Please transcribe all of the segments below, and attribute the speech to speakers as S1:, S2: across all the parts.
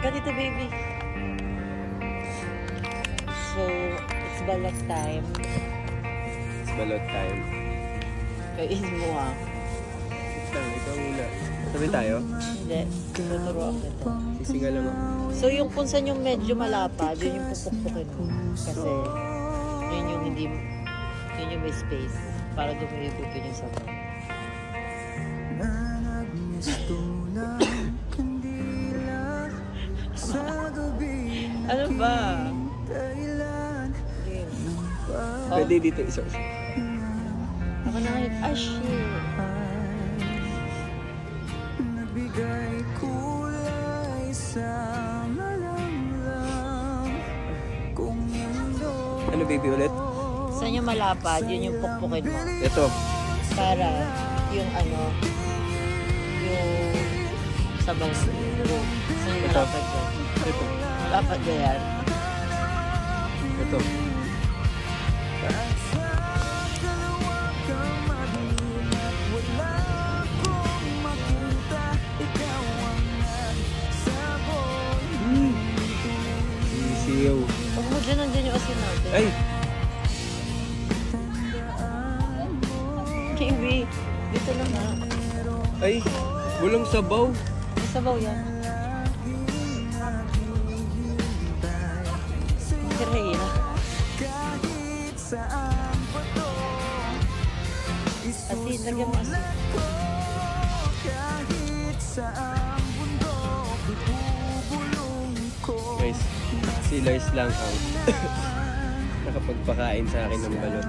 S1: Ganito, baby. So, it's balot time.
S2: It's balot time.
S1: Kain mo ah.
S2: Ikaw muna. Sabi tayo?
S1: Hindi. Tuturuan kita.
S2: Sisinga lang ako.
S1: So, yung kung saan yung medyo malapad, yun yung pupukpukin mo. Kasi, yun yung hindi, yun yung may space. Para dumiyugutin yung sabaw. Ano ba?
S2: Pwede dito isa.
S1: Ako na ngayon. Ah, shit.
S3: Nagbigay kulay sa malamlam kung mundo.
S2: Ano baby ulit?
S1: Saan yung malapad, yun yung pukpukin mo.
S2: Ito.
S1: Para yung ano, yung sabaw mo. Saan yung malapad dyan?
S2: Ito.
S1: Malapad ba yan?
S2: Ito. Sisiyaw.
S1: Huwag mo dyan, nandyan yung asin natin.
S2: Ay!
S1: Kiwi, dito lang na.
S2: Ay! Walang sabaw.
S1: May sabaw yan. Kiraya. Asin, lagyan mo asin.
S2: Guys, si Lars lang ang nakapagpakain sa akin ng balot.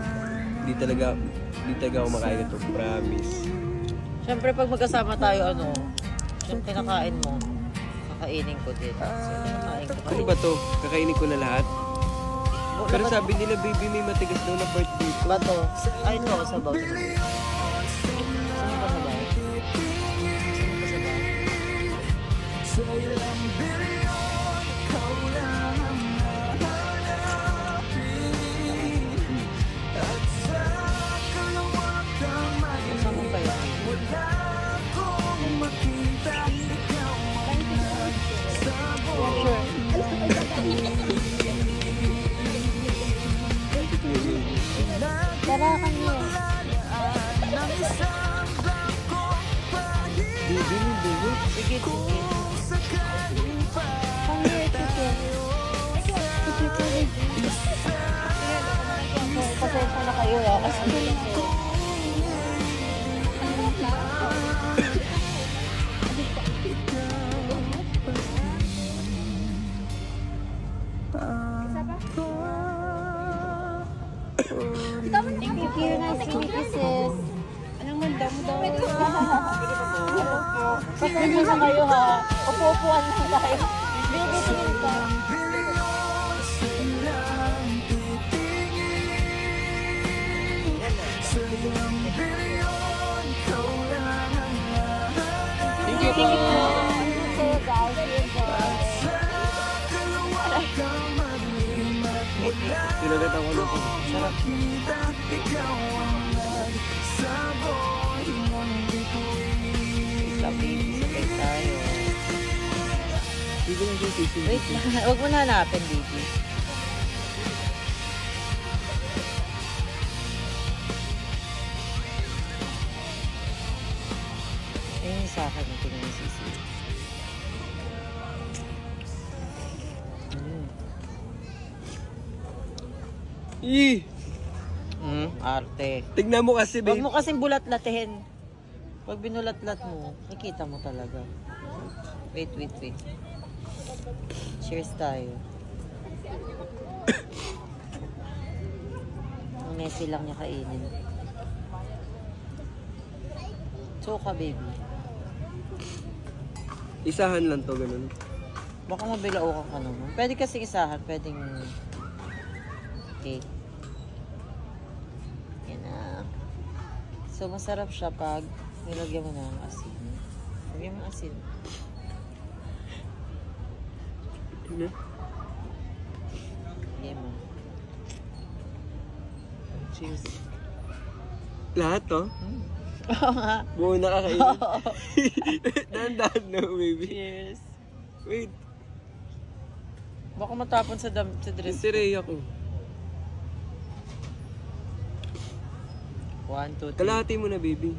S2: Di talaga ako makain ito, promise.
S1: Siyempre, pag magkasama tayo, ano, yung kinakain mo, kakainin ko din. So, kinakain ko.
S2: Ano ba to? Kakainin ko na lahat? Pero sabi nila, baby, may matigas daw na part dito.
S1: Ba to? Ay, ito, sabaw. Saan yung pasabaw? Saan yung pasabaw? Saan mo ba yan? Sure. Tara kami.
S2: Baby, may dugo.
S1: Sige, sige. Come here, chicken. Pasensya na kayo ha, kasi thank you, Kira. Nice to meet you, sis. Anong ganda mo daw? Pasensya na kayo ha. Upo-upuan lang tayo. Baby, tingin ka.
S2: Thank you po.
S1: Sa'yo, guys.
S2: Sinagatan ko na po.
S1: Sarap. Sabay tayo.
S2: Hindi ko lang siya sisig.
S1: Wait lang. Huwag mo na hanapin, baby. Ayun yung sa akin. Tingnan yung sisi. Arte.
S2: Tignan mo kasi,
S1: Huwag
S2: babe.
S1: mo kasing bulat-latin. Pag binulat-lat mo, nakita mo talaga. Wait. Cheers tayo. Ang messy lang niya kainin. Choka, baby.
S2: Isahan lang to, ganun.
S1: Baka mabilao ka naman. Pwede kasi isahan, pwedeng cake. Yan na. So, masarap siya pag nilagyan mo na ng asin. Lagyan mo ng asin.
S2: Ano?
S1: Lagyan mo. Cheers.
S2: Lahat to?
S1: Oo nga.
S2: Buo na kakainin. Dahan-dahan na, baby.
S1: Cheers.
S2: Wait.
S1: Baka matapon sa dress.
S2: Si Rhea ko.
S1: 1, 2, 3.
S2: Kalahati mo na, baby.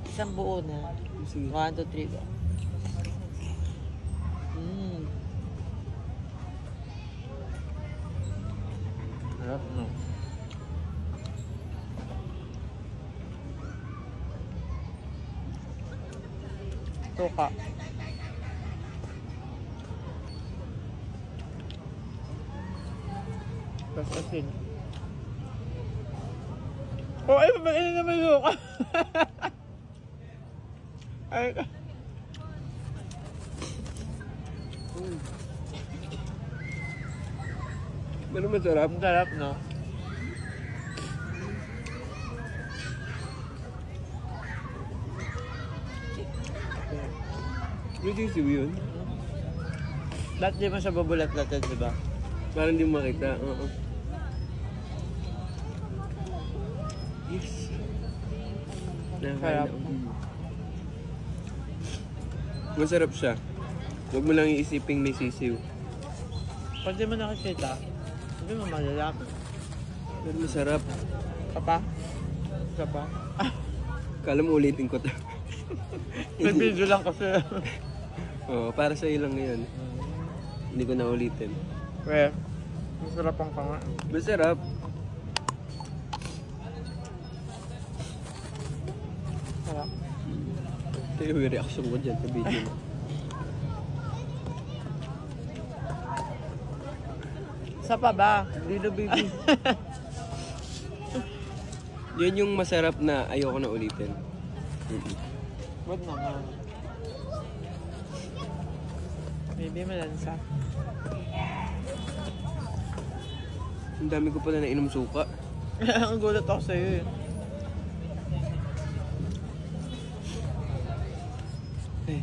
S1: Isang buo na.
S2: Sige.
S1: 1, 2, 3 ba? Sarap, no? Tuka. Tapos asin. Oh, ay, mabalik naman yung tuka. Ay,
S2: Ano masarap?
S1: ang sarap, no?
S2: May sisiw yun.
S1: Lahat di mo siya babulat-latat, di ba?
S2: Parang hindi mo makita. Oo. Yes. Nakakain
S1: Sarap.
S2: ako. Masarap siya. Huwag mo lang iisiping may sisiw.
S1: Pag di mo nakikita, hindi mo malalaman.
S2: Pero masarap.
S1: Papa? Isa pa?
S2: Kala mo ulitin ko to.
S1: May video lang kasi.
S2: Oo, para sa iyo lang ngayon. Hindi ko na ulitin.
S1: Well, masarap ang kanga.
S2: Masarap.
S1: Sarap.
S2: Kaya yung reaction ko dyan sa video mo.
S1: Isa pa ba?
S2: Hindi na, baby. Yan yung masarap na ayoko na ulitin.
S1: Wag naman. Maybe malansa.
S2: Ang dami ko pala nainom suka.
S1: Ang gulat ako sa'yo eh.
S2: Eh,